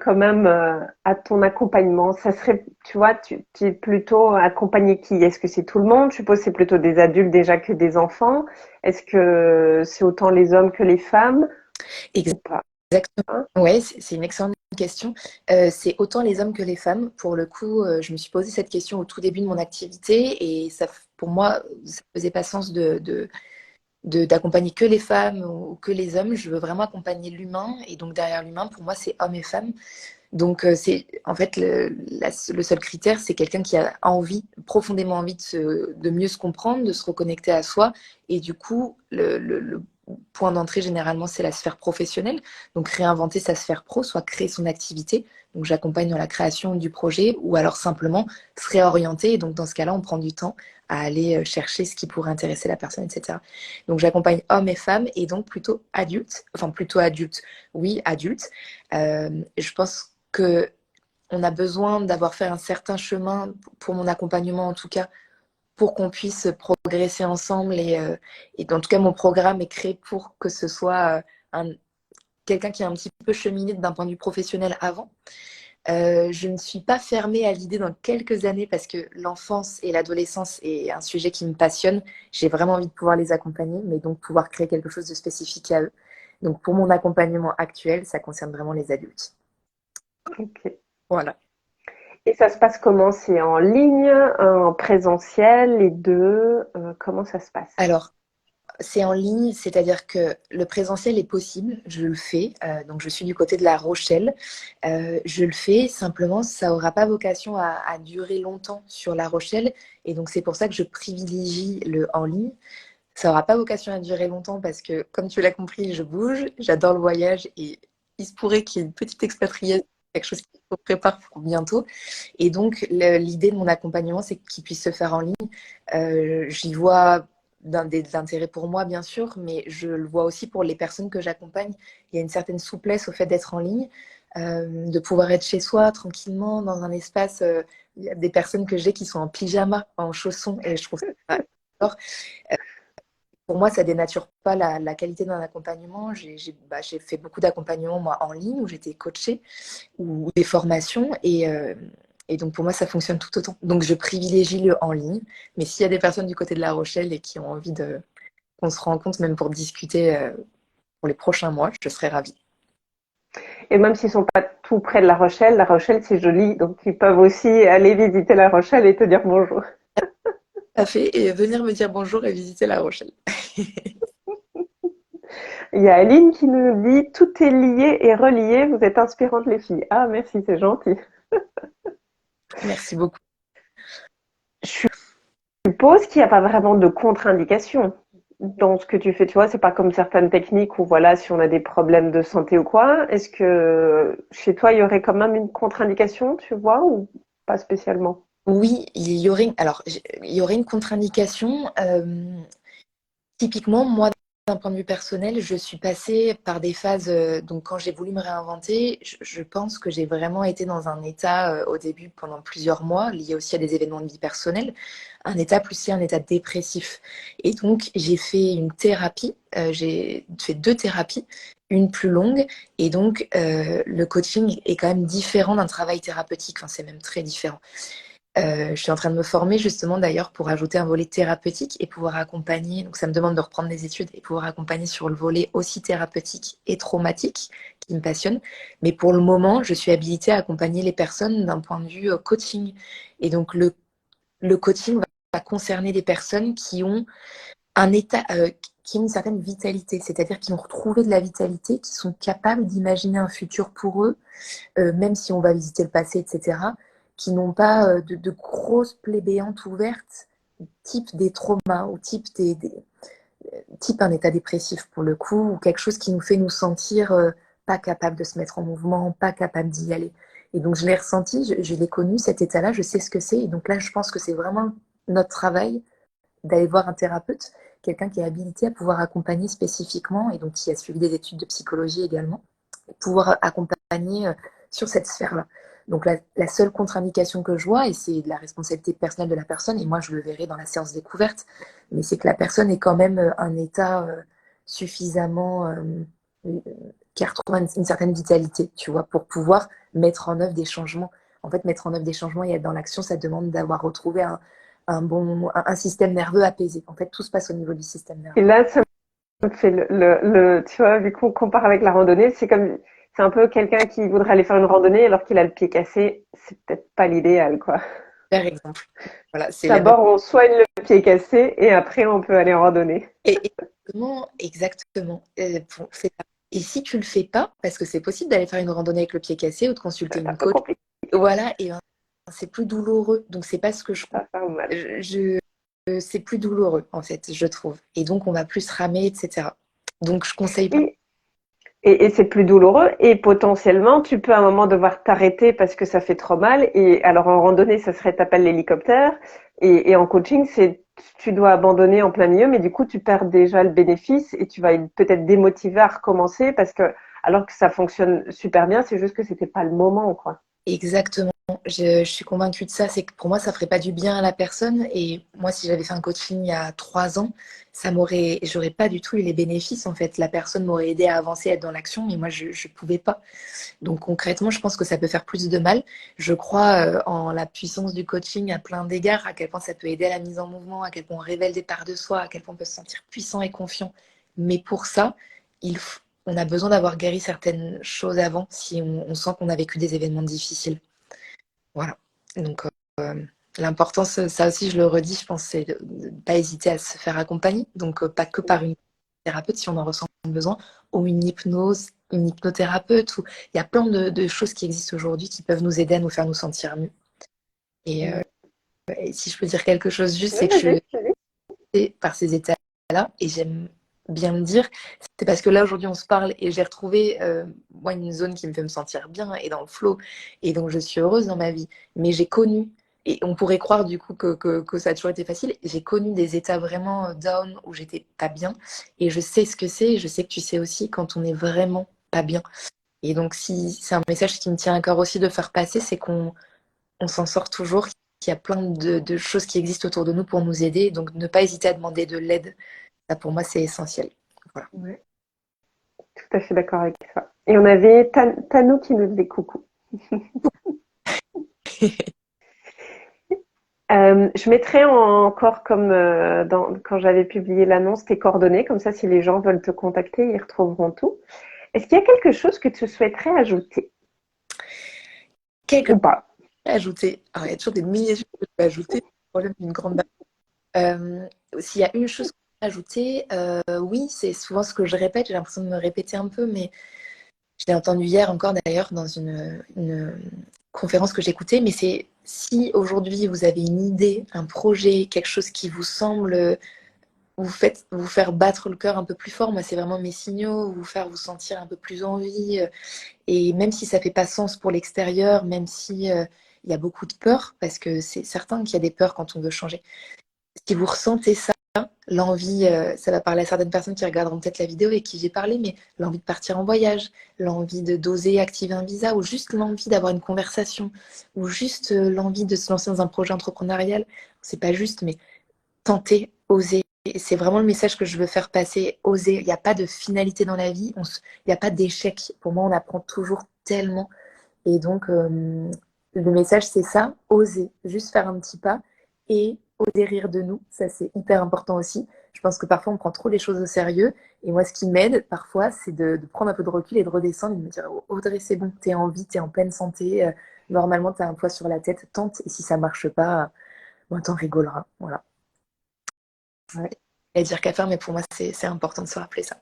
[SPEAKER 1] quand même à ton accompagnement, ça serait, tu vois, tu es plutôt accompagné qui? Est-ce que c'est tout le monde? Je suppose que c'est plutôt des adultes déjà que des enfants. Est-ce que c'est autant les hommes que les femmes
[SPEAKER 2] fais
[SPEAKER 1] ou pas?
[SPEAKER 2] exactement.
[SPEAKER 1] Hein.
[SPEAKER 2] Ouais, c'est une excellente question. C'est autant les hommes que les femmes. Pour le coup, je me suis posé cette question au tout début de mon activité et ça, pour moi, ça faisait pas sens d'accompagner que les femmes ou que les hommes. Je veux vraiment accompagner l'humain et donc derrière l'humain, pour moi, c'est hommes et femmes. Donc, c'est en fait le seul critère, c'est quelqu'un qui a envie, profondément envie de mieux se comprendre, de se reconnecter à soi. Et du coup, le point d'entrée, généralement, c'est la sphère professionnelle. Donc, réinventer sa sphère pro, soit créer son activité. Donc, j'accompagne dans la création du projet ou alors simplement se réorienter. Et donc, dans ce cas-là, on prend du temps à aller chercher ce qui pourrait intéresser la personne, etc. Donc, j'accompagne hommes et femmes et donc plutôt adultes, enfin plutôt adultes, oui, adultes. Je pense que on a besoin d'avoir fait un certain chemin, pour mon accompagnement en tout cas, pour qu'on puisse progresser ensemble. Et en tout cas, mon programme est créé pour que ce soit quelqu'un qui a un petit peu cheminé d'un point de vue professionnel avant. Je ne suis pas fermée à l'idée dans quelques années parce que l'enfance et l'adolescence est un sujet qui me passionne. J'ai vraiment envie de pouvoir les accompagner, mais donc pouvoir créer quelque chose de spécifique à eux. Donc pour mon accompagnement actuel, ça concerne vraiment les adultes.
[SPEAKER 1] Ok.
[SPEAKER 2] Voilà.
[SPEAKER 1] Et ça se passe comment? C'est en ligne, en présentiel, les deux? Comment ça se passe?
[SPEAKER 2] Alors, c'est en ligne, c'est-à-dire que le présentiel est possible, je le fais. Donc, je suis du côté de La Rochelle. Je le fais, simplement, ça n'aura pas vocation à durer longtemps sur La Rochelle. Et donc, c'est pour ça que je privilégie le en ligne. Ça n'aura pas vocation à durer longtemps parce que, comme tu l'as compris, je bouge, j'adore le voyage et il se pourrait qu'il y ait une petite expatriation, quelque chose qui se prépare pour bientôt. Et donc, l'idée de mon accompagnement, c'est qu'il puisse se faire en ligne. J'y vois de l'intérêt pour moi, bien sûr, mais je le vois aussi pour les personnes que j'accompagne. Il y a une certaine souplesse au fait d'être en ligne, de pouvoir être chez soi tranquillement dans un espace. Il y a des personnes que j'ai qui sont en pyjama, en chaussons, et je trouve ça j'adore. Pour moi, ça dénature pas la qualité d'un accompagnement. J'ai fait beaucoup d'accompagnements, moi, en ligne, où j'étais coachée, ou des formations, et donc pour moi, ça fonctionne tout autant. Donc je privilégie le en ligne, mais s'il y a des personnes du côté de La Rochelle et qui ont envie qu'on se rencontre, même pour discuter pour les prochains mois, je serais ravie.
[SPEAKER 1] Et même s'ils sont pas tout près de La Rochelle c'est joli, donc ils peuvent aussi aller visiter La Rochelle et te dire bonjour.
[SPEAKER 2] Tout à fait, et venir me dire bonjour et visiter La Rochelle.
[SPEAKER 1] Il y a Aline qui nous dit tout est lié et relié, vous êtes inspirantes les filles. Ah merci, c'est gentil.
[SPEAKER 2] Merci beaucoup.
[SPEAKER 1] Je suppose qu'il n'y a pas vraiment de contre-indication dans ce que tu fais, tu vois, c'est pas comme certaines techniques où voilà, si on a des problèmes de santé ou quoi, est-ce que chez toi il y aurait quand même une contre-indication, tu vois, ou pas spécialement?
[SPEAKER 2] Oui, il y aurait une contre-indication. Typiquement, moi, d'un point de vue personnel, je suis passée par des phases. Donc, quand j'ai voulu me réinventer, je pense que j'ai vraiment été dans un état au début pendant plusieurs mois, lié aussi à des événements de vie personnelle, un état plus si un état dépressif. Et donc, j'ai fait une thérapie. J'ai fait 2 thérapies, une plus longue. Et donc, le coaching est quand même différent d'un travail thérapeutique. Enfin, c'est même très différent. Je suis en train de me former justement d'ailleurs pour ajouter un volet thérapeutique et pouvoir accompagner, donc ça me demande de reprendre des études et pouvoir accompagner sur le volet aussi thérapeutique et traumatique qui me passionne. Mais pour le moment, je suis habilitée à accompagner les personnes d'un point de vue coaching. Et donc le coaching va concerner des personnes qui ont un état, qui ont une certaine vitalité, c'est-à-dire qui ont retrouvé de la vitalité, qui sont capables d'imaginer un futur pour eux, même si on va visiter le passé, etc., qui n'ont pas de grosses plaies béantes ouvertes, type des traumas ou type un état dépressif pour le coup, ou quelque chose qui nous fait nous sentir pas capable de se mettre en mouvement, pas capable d'y aller. Et donc je l'ai ressenti, je l'ai connu, cet état-là, je sais ce que c'est. Et donc là, je pense que c'est vraiment notre travail d'aller voir un thérapeute, quelqu'un qui est habilité à pouvoir accompagner spécifiquement, et donc qui a suivi des études de psychologie également, pouvoir accompagner sur cette sphère-là. Donc la seule contre-indication que je vois, et c'est de la responsabilité personnelle de la personne, et moi je le verrai dans la séance découverte, mais c'est que la personne est quand même un état suffisamment qui retrouve une certaine vitalité, tu vois, pour pouvoir mettre en œuvre des changements. En fait, mettre en œuvre des changements et être dans l'action, ça demande d'avoir retrouvé un système nerveux apaisé. En fait, tout se passe au niveau du système
[SPEAKER 1] Et
[SPEAKER 2] nerveux.
[SPEAKER 1] là, ça me fait tu vois, vu qu'on compare avec la randonnée, c'est un peu quelqu'un qui voudrait aller faire une randonnée alors qu'il a le pied cassé. C'est peut-être pas l'idéal, quoi.
[SPEAKER 2] Par exemple, voilà, c'est la même.
[SPEAKER 1] D'abord, on soigne le pied cassé et après, on peut aller en randonnée.
[SPEAKER 2] Exactement. C'est ça. Et si tu le fais pas, parce que c'est possible d'aller faire une randonnée avec le pied cassé ou de consulter
[SPEAKER 1] C'est un
[SPEAKER 2] une
[SPEAKER 1] peu
[SPEAKER 2] coach,
[SPEAKER 1] compliqué,
[SPEAKER 2] voilà, et ben, c'est plus douloureux. Donc c'est pas ce que
[SPEAKER 1] ça va faire mal.
[SPEAKER 2] c'est plus douloureux en fait, je trouve. Et donc on va plus ramer, etc. Donc je conseille pas.
[SPEAKER 1] Oui, et c'est plus douloureux et potentiellement, tu peux à un moment devoir t'arrêter parce que ça fait trop mal. Et alors en randonnée, ça serait t'appelles l'hélicoptère et en coaching, c'est tu dois abandonner en plein milieu, mais du coup, tu perds déjà le bénéfice et tu vas être peut-être démotivé à recommencer parce que alors que ça fonctionne super bien, c'est juste que c'était pas le moment, quoi.
[SPEAKER 2] Exactement. Je suis convaincue de ça. C'est que pour moi, ça ferait pas du bien à la personne. Et moi, si j'avais fait un coaching il y a 3 ans, j'aurais pas du tout eu les bénéfices. En fait, la personne m'aurait aidé à avancer, à être dans l'action, mais moi, je pouvais pas. Donc concrètement, je pense que ça peut faire plus de mal. Je crois en la puissance du coaching à plein d'égards, à quel point ça peut aider à la mise en mouvement, à quel point on révèle des parts de soi, à quel point on peut se sentir puissant et confiant. Mais pour ça, on a besoin d'avoir guéri certaines choses avant si on sent qu'on a vécu des événements difficiles. Voilà. Donc l'importance, ça aussi je le redis, je pense, c'est de ne pas hésiter à se faire accompagner. Donc pas que par une thérapeute si on en ressent besoin, ou une hypnose, une hypnothérapeute, ou il y a plein de choses qui existent aujourd'hui qui peuvent nous aider à nous faire nous sentir mieux. Et,
[SPEAKER 1] Ouais.
[SPEAKER 2] et si je peux dire quelque chose juste,
[SPEAKER 1] Oui,
[SPEAKER 2] c'est que je
[SPEAKER 1] vas-y,
[SPEAKER 2] suis
[SPEAKER 1] vas-y.
[SPEAKER 2] aidée par ces états-là, et j'aime bien me dire, c'est parce que là aujourd'hui on se parle et j'ai retrouvé moi une zone qui me fait me sentir bien et dans le flow, et donc je suis heureuse dans ma vie. Mais j'ai connu, et on pourrait croire du coup que ça a toujours été facile, j'ai connu des états vraiment down où j'étais pas bien, et je sais ce que c'est, et je sais que tu sais aussi quand on est vraiment pas bien. Et donc si c'est un message qui me tient à cœur aussi de faire passer, c'est qu'on s'en sort toujours, qu'il y a plein de choses qui existent autour de nous pour nous aider, donc ne pas hésiter à demander de l'aide. Ça, pour moi, c'est essentiel. Voilà.
[SPEAKER 1] Ouais, tout à fait d'accord avec ça. Et on avait Tanou qui nous disait coucou. Je mettrai encore comme quand j'avais publié l'annonce tes coordonnées, comme ça si les gens veulent te contacter, ils retrouveront tout. Est-ce qu'il y a quelque chose que tu souhaiterais ajouter
[SPEAKER 2] Quelque chose
[SPEAKER 1] ou pas?
[SPEAKER 2] à ajouter. Alors, il y a toujours des milliers de choses que je peux ajouter. Le problème d'une grande dame. S'il y a une chose à ajouter, oui, c'est souvent ce que je répète. J'ai l'impression de me répéter un peu, mais je l'ai entendu hier encore d'ailleurs dans une conférence que j'écoutais. Mais c'est si aujourd'hui vous avez une idée, un projet, quelque chose qui vous semble vous faire battre le cœur un peu plus fort, moi c'est vraiment mes signaux, vous faire vous sentir un peu plus en vie, et même si ça fait pas sens pour l'extérieur, même si il y a beaucoup de peur parce que c'est certain qu'il y a des peurs quand on veut changer. Si vous ressentez ça, l'envie, ça va parler à certaines personnes qui regarderont peut-être la vidéo et qui j'ai parlé, mais l'envie de partir en voyage, l'envie de d'oser activer un visa, ou juste l'envie d'avoir une conversation, ou juste l'envie de se lancer dans un projet entrepreneurial, c'est pas juste, mais tenter, oser. Et c'est vraiment le message que je veux faire passer, oser. Il n'y a pas de finalité dans la vie, il n'y a pas d'échec. Pour moi, on apprend toujours tellement. Et donc, le message, c'est ça, oser, juste faire un petit pas et oser rire de nous. Ça, c'est hyper important aussi. Je pense que parfois, on prend trop les choses au sérieux. Et moi, ce qui m'aide parfois, c'est de prendre un peu de recul et de redescendre et de me dire, oh, Audrey, c'est bon, t'es en vie, t'es en pleine santé. Normalement, t'as un poids sur la tête, tente. Et si ça marche pas, bon, t'en rigoleras. Voilà. Ouais. Et dire qu'à faire, mais pour moi, c'est important de se rappeler ça.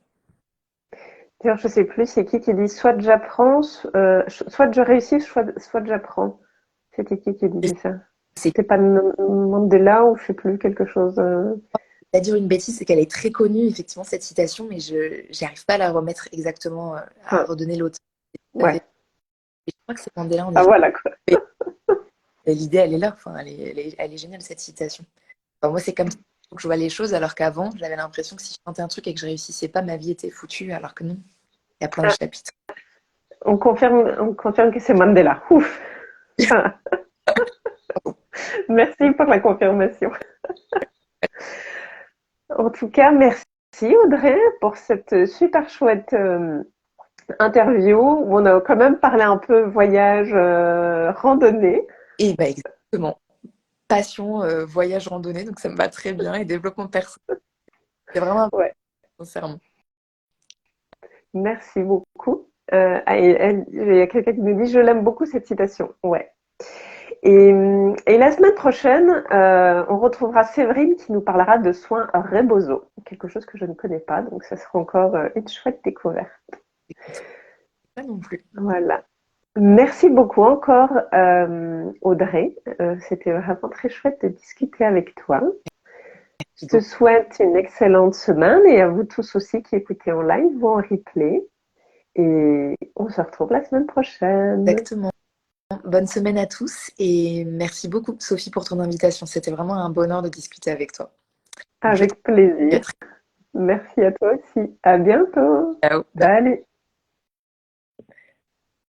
[SPEAKER 1] D'ailleurs, je sais plus, c'est qui dit soit j'apprends, soit je réussis, soit j'apprends. C'était qui disait ça?
[SPEAKER 2] C'est
[SPEAKER 1] C'était pas Mandela ou je sais plus, quelque chose.
[SPEAKER 2] à dire une bêtise, c'est qu'elle est très connue, effectivement, cette citation, mais je n'arrive pas à la remettre exactement, à
[SPEAKER 1] Enfin,
[SPEAKER 2] redonner l'autre. Tout à fait.
[SPEAKER 1] ouais.
[SPEAKER 2] Et je crois que c'est Mandela, en
[SPEAKER 1] Ah
[SPEAKER 2] effet.
[SPEAKER 1] voilà quoi.
[SPEAKER 2] Et l'idée, elle est là. Enfin, elle est géniale, cette citation. Enfin, moi, c'est comme ça que je vois les choses, alors qu'avant, j'avais l'impression que si je tentais un truc et que je réussissais pas, ma vie était foutue, alors que non. Il y a plein de
[SPEAKER 1] Ah,
[SPEAKER 2] chapitres.
[SPEAKER 1] on confirme que c'est Mandela. Ouf. Merci pour la confirmation. En tout cas, merci Audrey pour cette super chouette interview où on a quand même parlé un peu voyage, randonnée.
[SPEAKER 2] Et bah, exactement. Passion, voyage, randonnée, donc ça me va très bien. Et développement personnel, c'est vraiment important, sincèrement.
[SPEAKER 1] Merci beaucoup. Il y a quelqu'un qui nous dit: «Je l'aime beaucoup cette citation». Ouais. Et la semaine prochaine, on retrouvera Séverine qui nous parlera de soins Rebozo, quelque chose que je ne connais pas, donc ça sera encore une chouette découverte.
[SPEAKER 2] Pas non plus.
[SPEAKER 1] Voilà. Merci beaucoup encore, Audrey. C'était vraiment très chouette de discuter avec toi. Je
[SPEAKER 2] Merci
[SPEAKER 1] te
[SPEAKER 2] beaucoup.
[SPEAKER 1] souhaite une excellente semaine et à vous tous aussi qui écoutez en live ou en replay. Et on se retrouve la semaine prochaine.
[SPEAKER 2] Exactement. Bonne semaine à tous et merci beaucoup, Sophie, pour ton invitation. C'était vraiment un bonheur de discuter avec toi. Donc, je te
[SPEAKER 1] Avec
[SPEAKER 2] dis à
[SPEAKER 1] plaisir.
[SPEAKER 2] très
[SPEAKER 1] Merci à toi aussi. À bientôt.
[SPEAKER 2] ciao.
[SPEAKER 1] Salut.